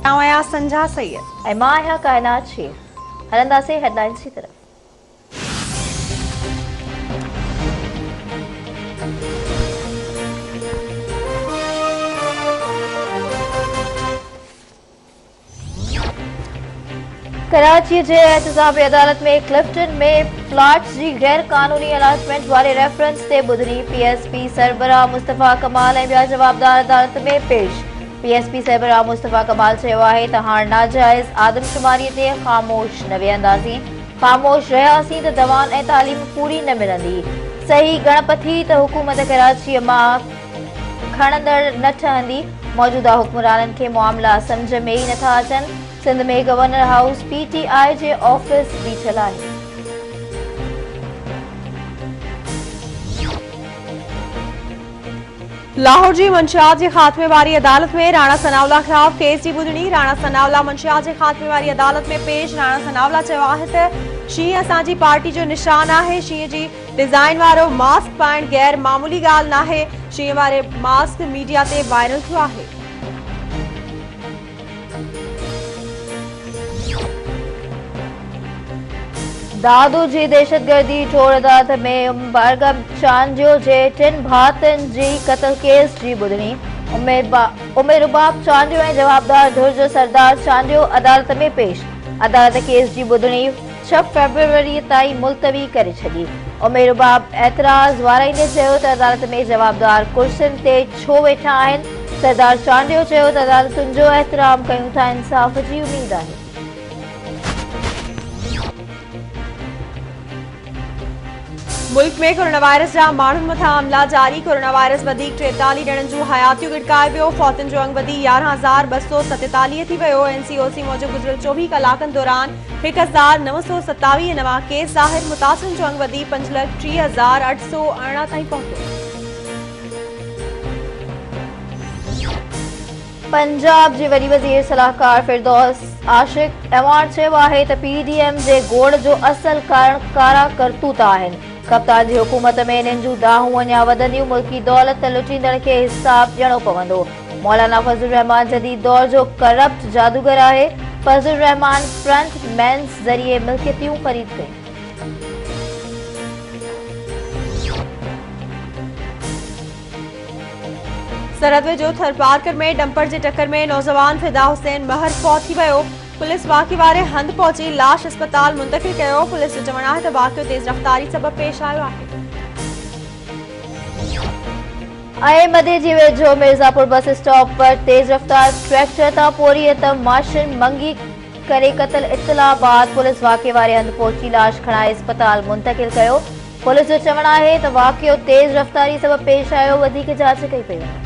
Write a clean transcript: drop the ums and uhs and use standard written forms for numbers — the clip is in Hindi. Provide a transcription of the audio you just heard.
आया संजा सैयद ऐं मां आहियां काइनात शेर। हलंदासीं हेडलाइंस की तरफ। कराची जे एहतसाबी अदालत में क्लिफ्टन में प्लॉट्स जी गैर कानूनी अलाटमेंट वारे रेफरेंस ते ॿुधणी। पीएसपी सरबराह मुस्तफ़ा कमाल ऐं ॿिया जवाबदार अदालत में पेश। पीएसपी सरबराह मुस्तफ़ा कमाल चयो आहे त हाणे नाजाइज़ आदमशुमारीअ ते ख़ामोश न वेहंदासीं। ख़ामोश रहियासीं त दवाउनि ऐं तालीम पूरी न मिलंदी। सही गणपथी त हुकूमत कराचीअ मां खणंदड़ न ठहंदी। मौजूदा हुक्मराननि खे मामला सम्झ में ई नथा अचनि। सिंध में गवर्नर हाउस पीटीआई जे ऑफिस बीठल आहे। लाहौर जी मंशियात जे खात्मे वारी अदालत में राणा सनाउल्ला खिलाफ केस जी ॿुधणी। राणा सनाउल्ला मंशियात जे खात्मे वारी अदालत में पेश। राणा सनाउल्ला चयो आहे त शींहं असांजी पार्टी जो निशान आहे। शींहं जी डिज़ाइन वारो मास्क पाइण गैर मामूली ॻाल्हि नाहे। शींहं वारे मास्क मीडिया ते वायरल थियो आहे। दादू जी दहशतगर्दी टोड़ अदालत में बारगाह चांडियो जे 3 भाउरनि जी क़त्ल केस जी ॿुधणी। उमेरुबाब चांडियो ऐं जवाबदार धुर जो सरदार चांडियो अदालत में पेश। अदालत केस जी ॿुधणी 6 फरवरी ताईं मुलतवी करे छॾी। उमेरुबाब एतराज़ वाराईंदे चयो त अदालत में जवाबदार कुर्सियुनि ते छो वेठा आहिनि। सरदार चांडियो चयो त अदालतुनि जो एहतराम कयूं था, इंसाफ़ जी उम्मीद आहे। मुल्क में कोरोना वायरस जा माण्हुनि मथां हमला जारी। कोरोना वायरस वधीक 43 ॼणनि जूं हयातियूं गिड़काए वियो। फौतुनि जो अंग वधी 11,247 थी वियो। एनसीओसी मूजिबि गुज़िरियल 24 कलाकनि दौरान 1,927 नवां केस ज़ाहिर। मुतासिरनि जो अंग वधी 5,30,818 ताईं पहुतो। पंजाब जी वॾी वज़ीर सलाहकार फिरदौस आशिक अहमद चयो आहे त पीडीएम जे गोड़ जो असल कारण कारा करतूत आहिनि। कप्तान जी हुकूमत में इन्हनि जूं दाहूं अञा वधंदियूं। मुल्की दौलत लुटींदड़ खे हिसाब ॾियणो पवंदो। मौलाना फज़लुर रहमान जदीद दौर जो करप्ट जादूगर आहे। फज़लुर रहमान फ्रंट मेंस ज़रिए मिल्कियतूं ख़रीद कयूं। सरहद वेझो थरपारकर में डंपर जे टक्कर में नौजवान फिदा हुसैन महर फौत थी वियो। पुलिस वाक़े वारे हंधि पहुची लाश अस्पताल मुंतक़िल कयो। पुलिस जो चवणु आहे त वाक़ियो तेज़ रफ़्तारी सबबि पेश आयो आहे। अहमदी जी वेझो मिर्ज़ापुर बस स्टॉप पर तेज़ रफ़्तार ट्रैक्टर तां पोरीअ त माशिन मंगी करे क़त्ल इत्तला बाद पुलिस वाक़े वारे हंधि पहुची लाश खणाए अस्पताल मुंतक़िल कयो। पुलिस जो चवणु आहे त वाक़ियो तेज़ रफ़्तारी सबबि पेश आयो। वधीक जांच कई पई वञे।